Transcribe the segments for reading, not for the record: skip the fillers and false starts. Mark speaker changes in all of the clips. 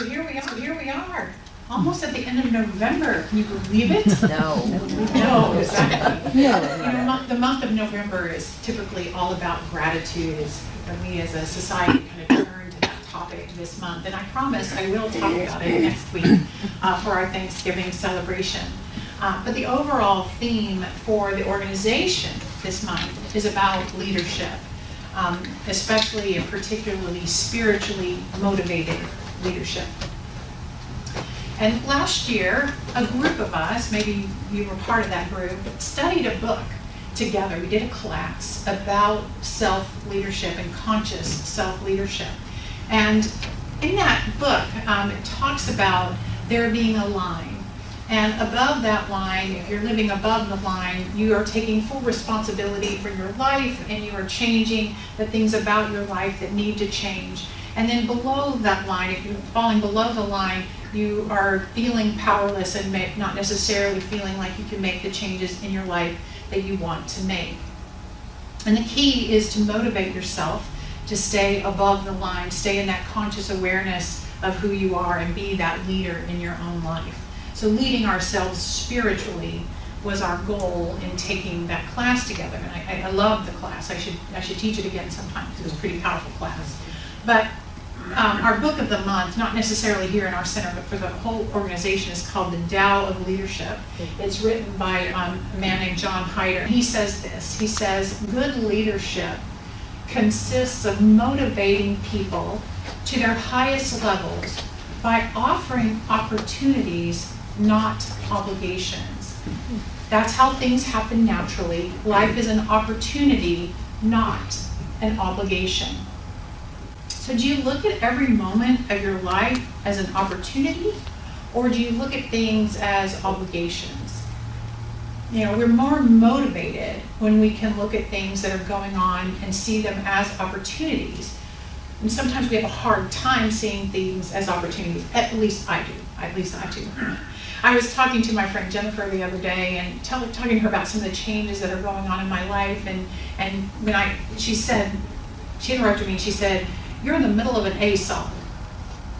Speaker 1: So here we are, almost at the end of November. Can you believe it?
Speaker 2: No.
Speaker 1: No, exactly.
Speaker 3: No.
Speaker 1: The month of November is typically all about gratitude, and we as a society kind of turn to that topic this month. And I promise I will talk about it next week for our Thanksgiving celebration. But the overall theme for the organization this month is about leadership, especially and particularly spiritually motivated leadership. And last year, a group of us, maybe you were part of that group, studied a book together. We did a class about self-leadership and conscious self-leadership. And in that book, it talks about there being a line. And above that line, if you're living above the line, you are taking full responsibility for your life, and you are changing the things about your life that need to change. And then below that line, if you're falling below the line, you are feeling powerless and not necessarily feeling like you can make the changes in your life that you want to make. And the key is to motivate yourself to stay above the line, stay in that conscious awareness of who you are, and be that leader in your own life. So leading ourselves spiritually was our goal in taking that class together. And I love the class. I should teach it again sometime because it was a pretty powerful class. But our book of the month, not necessarily here in our center, but for the whole organization, is called The Tao of Leadership. It's written by a man named John Hyder. He says this. He says, good leadership consists of motivating people to their highest levels by offering opportunities, not obligations. That's how things happen naturally. Life is an opportunity, not an obligation. So do you look at every moment of your life as an opportunity, or do you look at things as obligations? You know, we're more motivated when we can look at things that are going on and see them as opportunities. And sometimes we have a hard time seeing things as opportunities. At least I do. I was talking to my friend Jennifer the other day and talking to her about some of the changes that are going on in my life. And when she interrupted me and she said, "You're in the middle of an ASOL."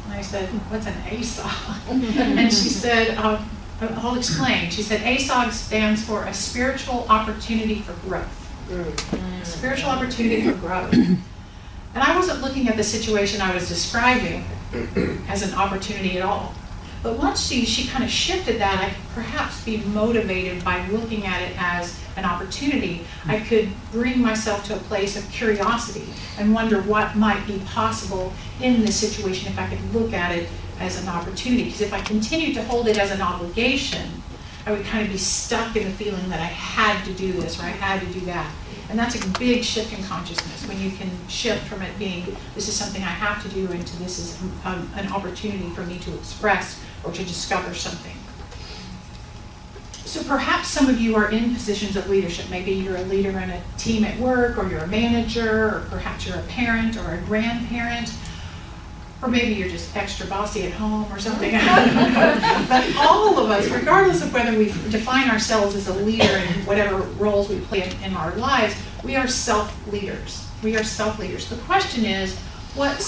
Speaker 1: And I said, "What's an ASOL?" And she said, I'll explain. She said, ASOG stands for a spiritual opportunity for growth. Spiritual opportunity for growth. And I wasn't looking at the situation I was describing as an opportunity at all. But once she kind of shifted that, I could perhaps be motivated by looking at it as an opportunity. I could bring myself to a place of curiosity and wonder what might be possible in this situation if I could look at it as an opportunity. Because if I continued to hold it as an obligation, I would kind of be stuck in the feeling that I had to do this or I had to do that. And that's a big shift in consciousness, when you can shift from it being, this is something I have to do, into this is an opportunity for me to express or to discover something. So perhaps some of you are in positions of leadership. Maybe you're a leader in a team at work, or you're a manager, or perhaps you're a parent or a grandparent, or maybe you're just extra bossy at home or something. But all of us, regardless of whether we define ourselves as a leader in whatever roles we play in our lives, we are self-leaders. We are self-leaders. The question is, what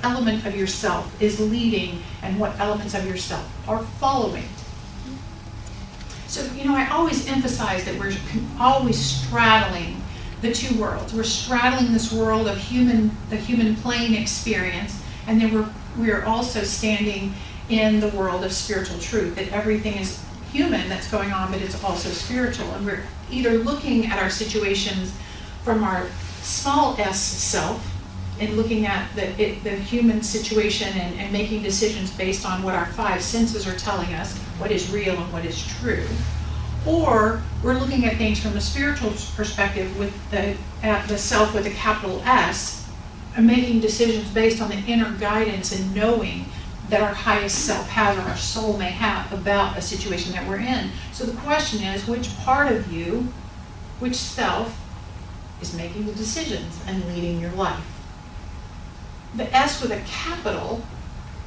Speaker 1: element of yourself is leading, and what elements of yourself are following? So, I always emphasize that we're always straddling the two worlds. We're straddling this world of the human plane experience, and then we're also standing in the world of spiritual truth, that everything is human that's going on, but it's also spiritual. And we're either looking at our situations from our small s self and looking at the human situation and making decisions based on what our five senses are telling us, what is real and what is true. Or we're looking at things from a spiritual perspective with the self with a capital S, and making decisions based on the inner guidance and knowing that our highest self has, or our soul may have, about a situation that we're in. So the question is, which part of you, which self, is making the decisions and leading your life? The S with a capital,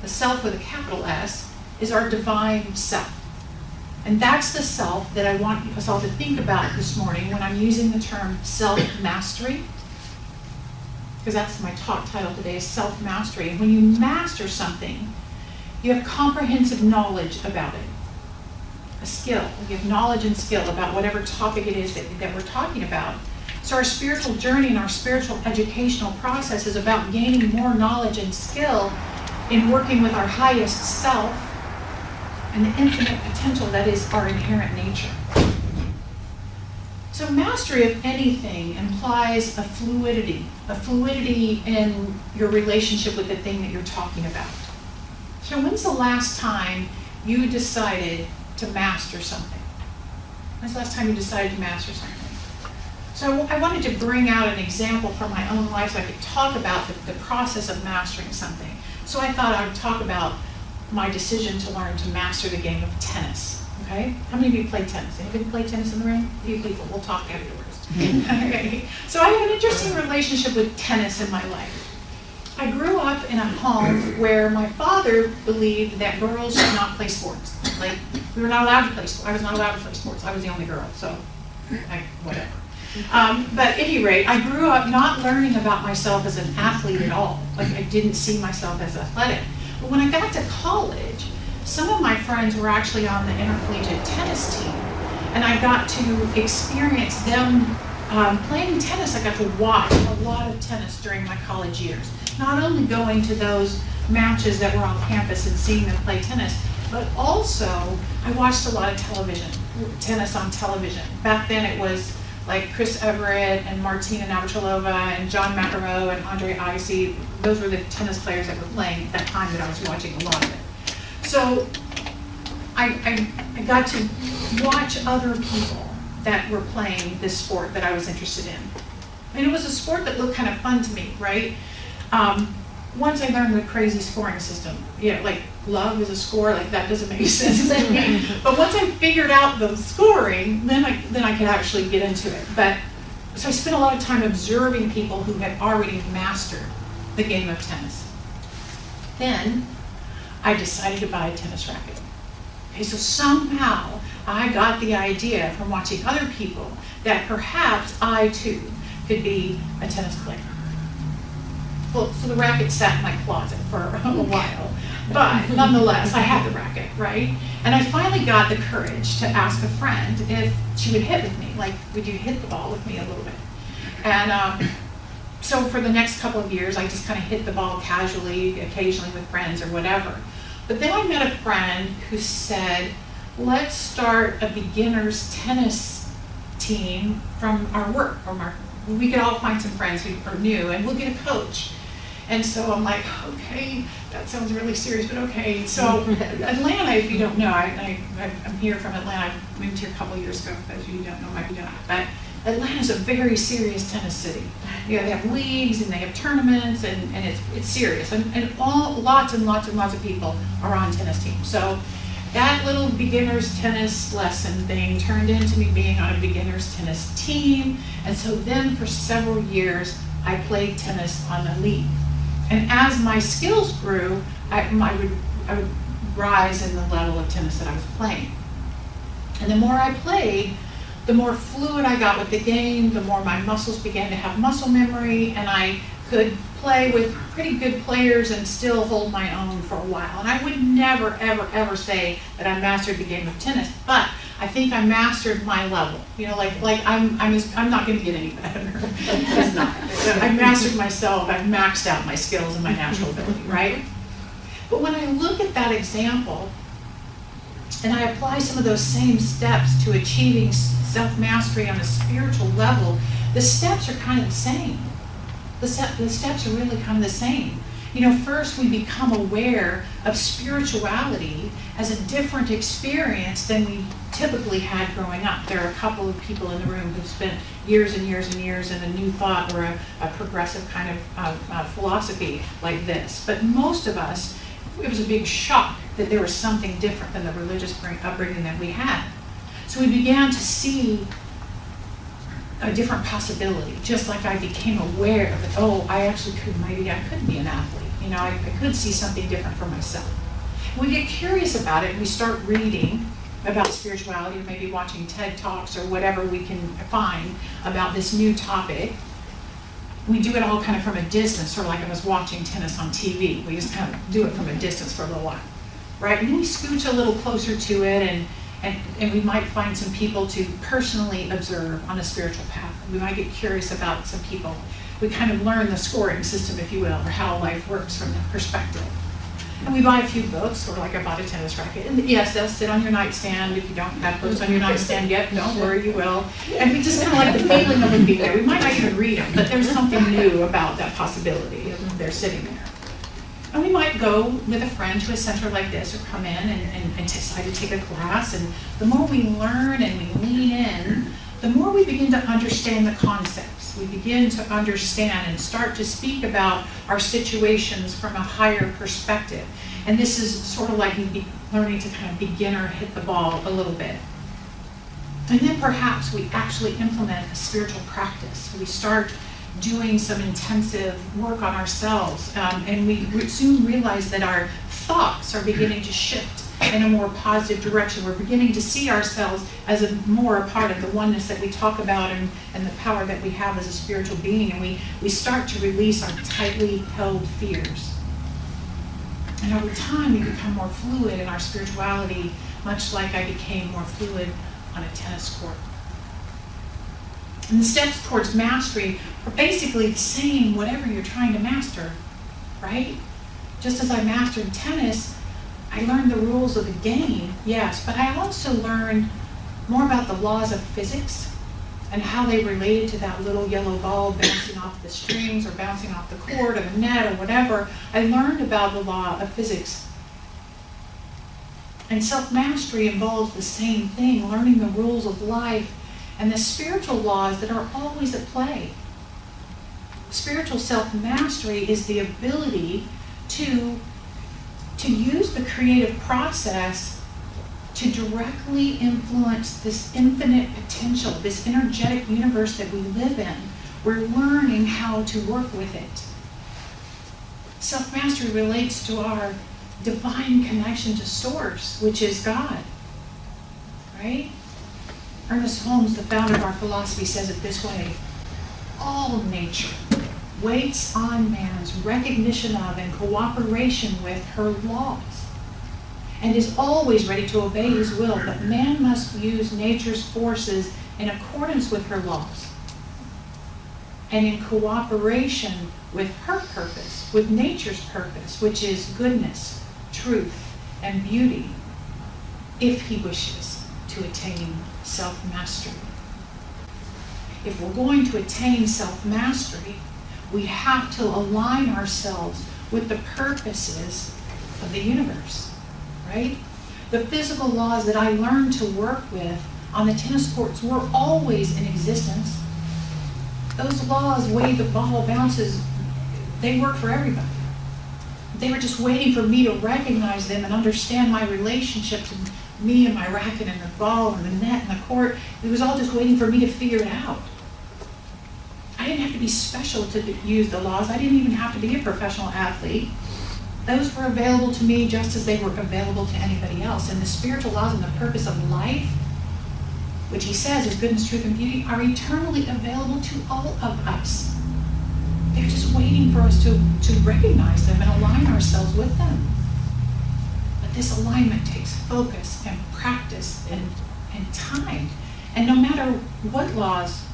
Speaker 1: the self with a capital S, is our divine self. And that's the self that I want us all to think about this morning when I'm using the term self-mastery. because that's my talk title today, is self-mastery. And when you master something, you have comprehensive knowledge about it. A skill. You have knowledge and skill about whatever topic it is that we're talking about. So our spiritual journey and our spiritual educational process is about gaining more knowledge and skill in working with our highest self and the infinite potential that is our inherent nature. So mastery of anything implies a fluidity in your relationship with the thing that you're talking about. So when's the last time you decided to master something? When's the last time you decided to master something? So I wanted to bring out an example from my own life so I could talk about the process of mastering something. So I thought I would talk about my decision to learn to master the game of tennis. Okay? How many of you play tennis? Anybody play tennis in the room? A few people. We'll talk afterwards. Okay. So I have an interesting relationship with tennis in my life. I grew up in a home where my father believed that girls should not play sports. Like, we were not allowed to play sports. I was not allowed to play sports. I was the only girl, so whatever. But at any rate, I grew up not learning about myself as an athlete at all. Like, I didn't see myself as athletic. But when I got to college, some of my friends were actually on the intercollegiate tennis team, and I got to experience them playing tennis. I got to watch a lot of tennis during my college years. Not only going to those matches that were on campus and seeing them play tennis, but also I watched a lot of tennis on television. Back then it was like Chris Everett and Martina Navratilova and John McEnroe and Andre Agassi. Those were the tennis players that were playing at that time that I was watching a lot of it. So I got to watch other people that were playing this sport that I was interested in. And it was a sport that looked kind of fun to me, right? Once I learned the crazy scoring system, like love is a score, like that doesn't make sense to me. But once I figured out the scoring, then I could actually get into it. But so I spent a lot of time observing people who had already mastered the game of tennis. Then I decided to buy a tennis racket. Okay, so somehow I got the idea from watching other people that perhaps I too could be a tennis player. Well, so the racket sat in my closet for a while, but nonetheless, I had the racket, right? And I finally got the courage to ask a friend if she would hit with me, like, would you hit the ball with me a little bit? And so for the next couple of years, I just kind of hit the ball casually, occasionally with friends or whatever. But then I met a friend who said, let's start a beginner's tennis team from our work. We could all find some friends who are new, and we'll get a coach. And so I'm like, okay, that sounds really serious, but okay. So Atlanta, if you don't know, I'm here from Atlanta. I moved here a couple of years ago, as you don't know, might be not. But Atlanta's a very serious tennis city. They have leagues and they have tournaments, and it's serious. And lots and lots of people are on tennis teams. So that little beginner's tennis lesson thing turned into me being on a beginner's tennis team. And so then for several years, I played tennis on a league. And as my skills grew, I would rise in the level of tennis that I was playing. And the more I played, the more fluid I got with the game, the more my muscles began to have muscle memory, and I could play with pretty good players and still hold my own for a while. And I would never, ever, ever say that I mastered the game of tennis, but I think I mastered my level. Like I'm not going to get any better. It's not. I mastered myself. I've maxed out my skills and my natural ability, right? But when I look at that example, and I apply some of those same steps to achieving self-mastery on a spiritual level, the steps are kind of the same. The steps are really kind of the same. First we become aware of spirituality as a different experience than we typically had growing up. There are a couple of people in the room who've spent years and years and years in a new thought or a progressive kind of philosophy like this. But most of us, it was a big shock that there was something different than the religious upbringing that we had. So we began to see a different possibility, just like I became aware that, maybe I could be an athlete. I could see something different for myself. We get curious about it and we start reading about spirituality, or maybe watching TED Talks or whatever we can find about this new topic. We do it all kind of from a distance, sort of like I was watching tennis on TV. We just kind of do it from a distance for a little while, right? And then we scooch a little closer to it, and we might find some people to personally observe on a spiritual path. We might get curious about some people. We kind of learn the scoring system, if you will, or how life works from that perspective. And we buy a few books, sort of like I bought a tennis racket. And yes, they'll sit on your nightstand. If you don't have books on your nightstand yet, don't worry, you will. And we just kind of like the feeling of them being there. We might not even read them, but there's something new about that possibility of them there sitting there. And we might go with a friend to a center like this, or come in and decide to take a class. And the more we learn and we lean in, the more we begin to understand the concepts. We begin to understand and start to speak about our situations from a higher perspective. And this is sort of like learning to kind of beginner hit the ball a little bit. And then perhaps we actually implement a spiritual practice. We start doing some intensive work on ourselves, and we soon realize that our thoughts are beginning to shift in a more positive direction. We're beginning to see ourselves as more a part of the oneness that we talk about, and the power that we have as a spiritual being, and we start to release our tightly held fears. And over time, we become more fluid in our spirituality, much like I became more fluid on a tennis court. And the steps towards mastery are basically the same, whatever you're trying to master, right? Just as I mastered tennis, I learned the rules of the game, yes, but I also learned more about the laws of physics and how they related to that little yellow ball bouncing off the strings or bouncing off the court or the net or whatever. I learned about the law of physics. And self-mastery involves the same thing, learning the rules of life and the spiritual laws that are always at play. Spiritual self-mastery is the ability to use the creative process to directly influence this infinite potential, this energetic universe that we live in. We're learning how to work with it. Self-mastery relates to our divine connection to Source, which is God, right? Ernest Holmes, the founder of our philosophy, says it this way: all nature waits on man's recognition of and cooperation with her laws, and is always ready to obey his will, but man must use nature's forces in accordance with her laws and in cooperation with her purpose, with nature's purpose, which is goodness, truth, and beauty, if he wishes to attain self-mastery. If we're going to attain self-mastery, we have to align ourselves with the purposes of the universe, right? The physical laws that I learned to work with on the tennis courts were always in existence. Those laws, way the ball bounces, they work for everybody. They were just waiting for me to recognize them and understand my relationship to me and my racket and the ball and the net and the court. It was all just waiting for me to figure it out. I didn't have to be special to use the laws. I didn't even have to be a professional athlete. Those were available to me just as they were available to anybody else. And the spiritual laws and the purpose of life, which he says is goodness, truth, and beauty, are eternally available to all of us. They're just waiting for us to recognize them and align ourselves with them. But this alignment takes focus and practice and time. And no matter what laws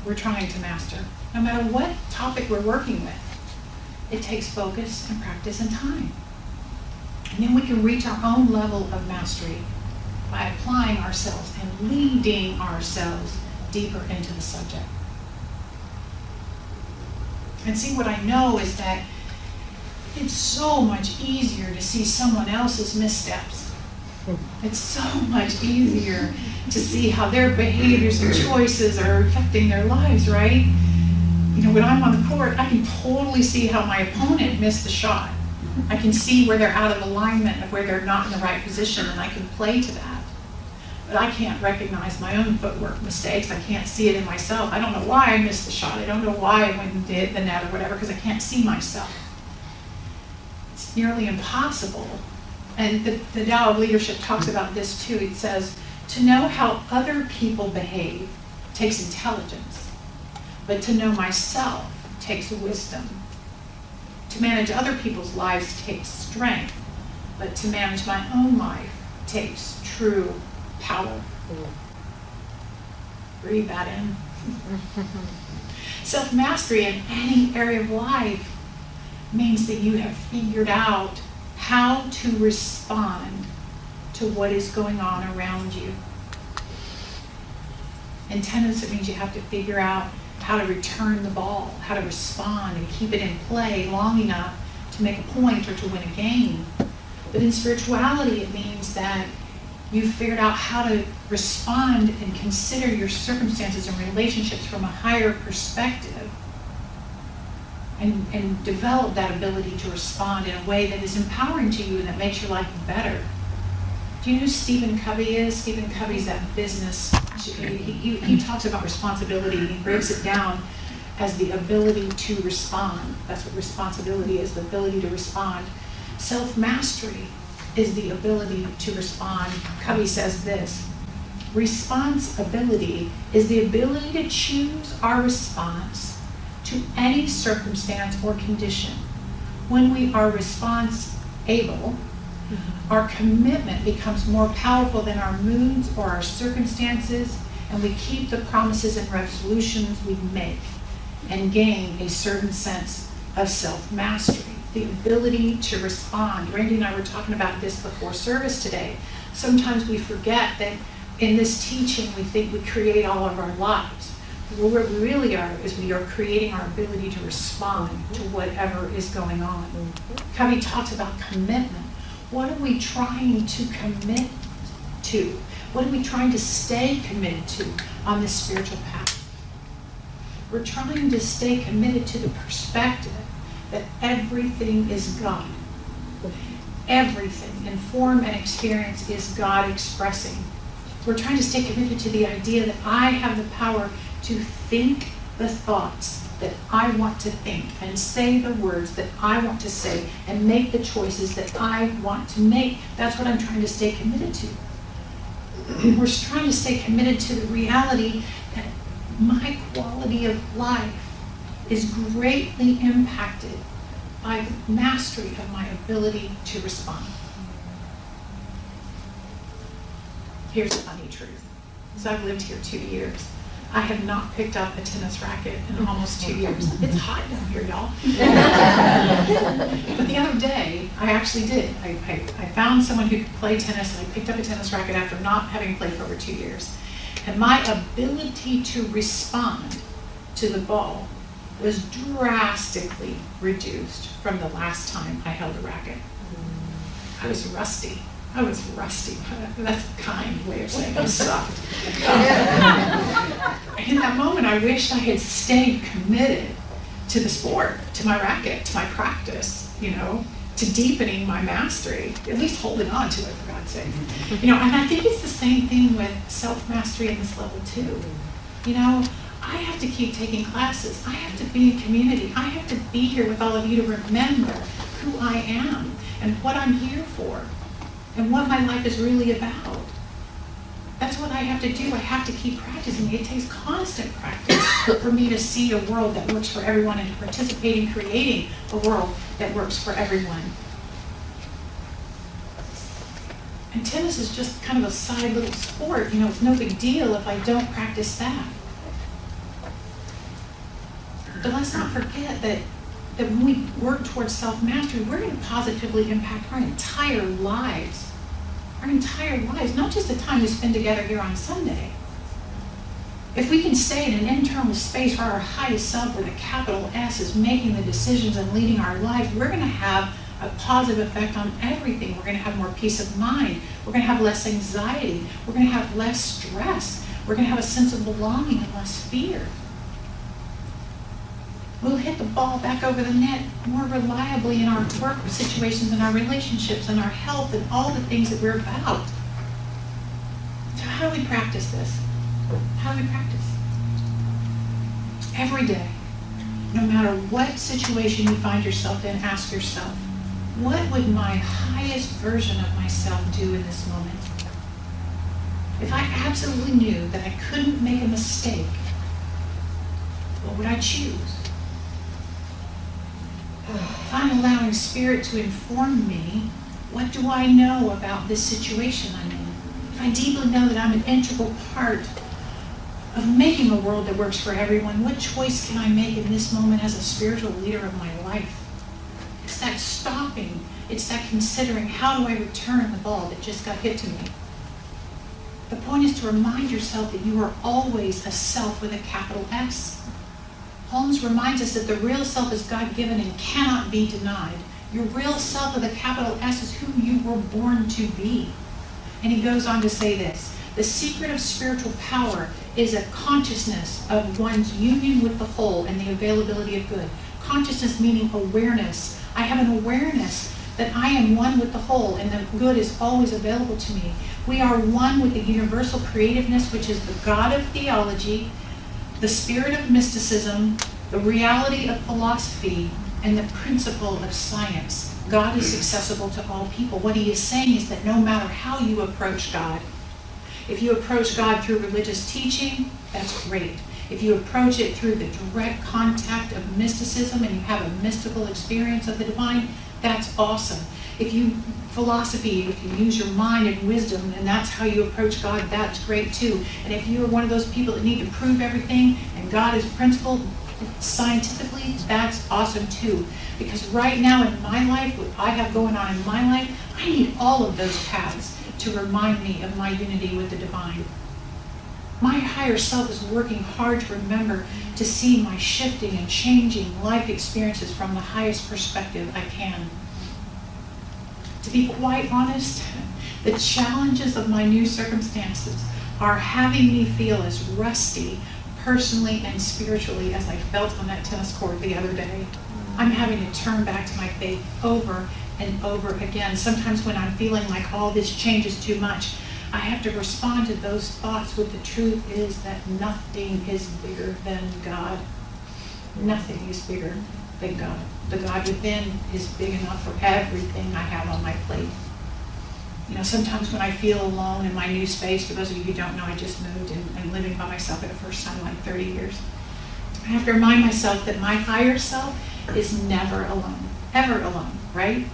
Speaker 1: we're trying to master, no matter what topic we're working with, it takes focus and practice and time. And then we can reach our own level of mastery by applying ourselves and leading ourselves deeper into the subject. And see, what I know is that it's so much easier to see someone else's missteps. It's so much easier to see how their behaviors and choices are affecting their lives, right? You know, when I'm on the court, I can totally see how my opponent missed the shot. I can see where they're out of alignment, where they're not in the right position, and I can play to that. But I can't recognize my own footwork mistakes. I can't see it in myself. I don't know why I missed the shot. I don't know why I went and hit the net or whatever, because I can't see myself. It's nearly impossible. And the Tao of Leadership talks about this too. It says, to know how other people behave takes intelligence, but to know myself takes takes wisdom. To manage other people's lives takes strength. But to manage my own life takes true power. Breathe that in. Self-mastery in any area of life means that you have figured out how to respond to what is going on around you. In tennis, it means you have to figure out how to return the ball, how to respond and keep it in play long enough to make a point or to win a game. But in spirituality, it means that you've figured out how to respond and consider your circumstances and relationships from a higher perspective and develop that ability to respond in a way that is empowering to you and that makes your life better. Do you know who Stephen Covey is? Stephen Covey's that business. He talks about responsibility, and he breaks it down as the ability to respond. That's what responsibility is, the ability to respond. Self-mastery is the ability to respond. Covey says this: responsibility is the ability to choose our response to any circumstance or condition. When we are response-able, our commitment becomes more powerful than our moods or our circumstances, and we keep the promises and resolutions we make and gain a certain sense of self-mastery, the ability to respond. Randy and I were talking about this before service today. Sometimes we forget that in this teaching we think we create all of our lives. What we really are is we are creating our ability to respond to whatever is going on. Covey talks about commitment. What are we trying to commit to? What are we trying to stay committed to on this spiritual path? We're trying to stay committed to the perspective that everything is God. Everything in form and experience is God expressing. We're trying to stay committed to the idea that I have the power to think the thoughts that I want to think and say the words that I want to say and make the choices that I want to make. That's what I'm trying to stay committed to. We're trying to stay committed to the reality that my quality of life is greatly impacted by the mastery of my ability to respond. Here's a funny truth. So I've lived here 2 years. I have not picked up a tennis racket in almost 2 years. It's hot down here, y'all. But the other day, I actually did. I found someone who could play tennis, and I picked up a tennis racket after not having played for over 2 years. And my ability to respond to the ball was drastically reduced from the last time I held a racket. I was rusty. That's a kind way of saying I sucked. In that moment, I wished I had stayed committed to the sport, to my racket, to my practice, to deepening my mastery, at least holding on to it, for God's sake. And I think it's the same thing with self-mastery at this level too. I have to keep taking classes. I have to be in community. I have to be here with all of you to remember who I am and what I'm here for and what my life is really about. That's what I have to do. I have to keep practicing. It takes constant practice for me to see a world that works for everyone and to participate in creating a world that works for everyone. And tennis is just kind of a side little sport. It's no big deal if I don't practice that. But let's not forget that when we work towards self-mastery, we're going to positively impact our entire lives. Our entire lives, not just the time we spend together here on Sunday. If we can stay in an internal space where our highest self, with a capital S, is making the decisions and leading our lives, we're going to have a positive effect on everything. We're going to have more peace of mind. We're going to have less anxiety. We're going to have less stress. We're going to have a sense of belonging and less fear. We'll hit the ball back over the net more reliably in our work situations, in our relationships, in our health, and all the things that we're about. So how do we practice this? How do we practice? Every day, no matter what situation you find yourself in, ask yourself, what would my highest version of myself do in this moment? If I absolutely knew that I couldn't make a mistake, what would I choose? If I'm allowing Spirit to inform me, what do I know about this situation I'm in? If I deeply know that I'm an integral part of making a world that works for everyone, what choice can I make in this moment as a spiritual leader of my life? It's that stopping. It's that considering, how do I return the ball that just got hit to me? The point is to remind yourself that you are always a self with a capital S. Holmes reminds us that the real self is God-given and cannot be denied. Your real self with a capital S is who you were born to be. And he goes on to say this: the secret of spiritual power is a consciousness of one's union with the whole and the availability of good. Consciousness meaning awareness. I have an awareness that I am one with the whole and that good is always available to me. We are one with the universal creativeness, which is the God of theology, the spirit of mysticism, the reality of philosophy, and the principle of science. God is accessible to all people. What he is saying is that no matter how you approach God, if you approach God through religious teaching, that's great. If you approach it through the direct contact of mysticism and you have a mystical experience of the divine, that's awesome. If you use your mind and wisdom and that's how you approach God, that's great too. And if you are one of those people that need to prove everything and God is principled scientifically, that's awesome too. Because right now in my life, what I have going on in my life, I need all of those paths to remind me of my unity with the divine. My higher self is working hard to remember to see my shifting and changing life experiences from the highest perspective I can. To be quite honest, the challenges of my new circumstances are having me feel as rusty personally and spiritually as I felt on that tennis court the other day. I'm having to turn back to my faith over and over again. Sometimes when I'm feeling like all this change is too much, I have to respond to those thoughts with the truth is that nothing is bigger than God. Nothing is bigger than God. The God within is big enough for everything I have on my plate. You know, sometimes when I feel alone in my new space, for those of you who don't know, I just moved and I'm living by myself for the first time in like 30 years. I have to remind myself that my higher self is never alone, ever alone, right?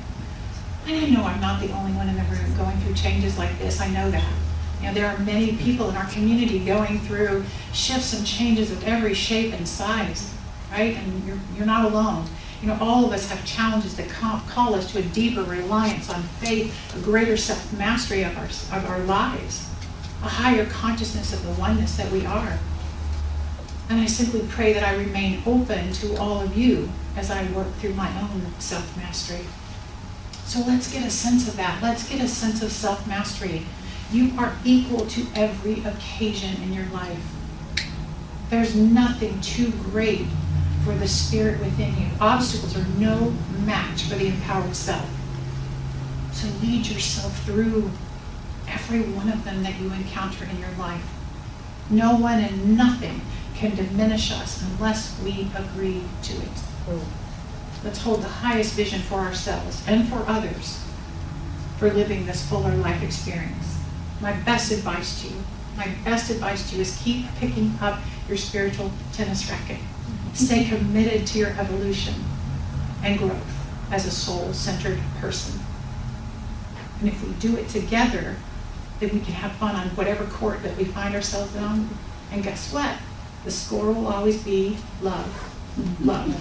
Speaker 1: And I know I'm not the only one in the room going through changes like this. I know that. You know, there are many people in our community going through shifts and changes of every shape and size, right? And you're not alone. You know, all of us have challenges that call us to a deeper reliance on faith, a greater self-mastery of our lives, a higher consciousness of the oneness that we are. And I simply pray that I remain open to all of you as I work through my own self-mastery. So let's get a sense of that. Let's get a sense of self-mastery. You are equal to every occasion in your life. There's nothing too great for the spirit within you. Obstacles are no match for the empowered self. So lead yourself through every one of them that you encounter in your life. No one and nothing can diminish us unless we agree to it. Let's hold the highest vision for ourselves and for others for living this fuller life experience. My best advice to you is keep picking up your spiritual tennis racket. Stay committed to your evolution and growth as a soul-centered person. And if we do it together, then we can have fun on whatever court that we find ourselves on. And guess what? The score will always be love. Love.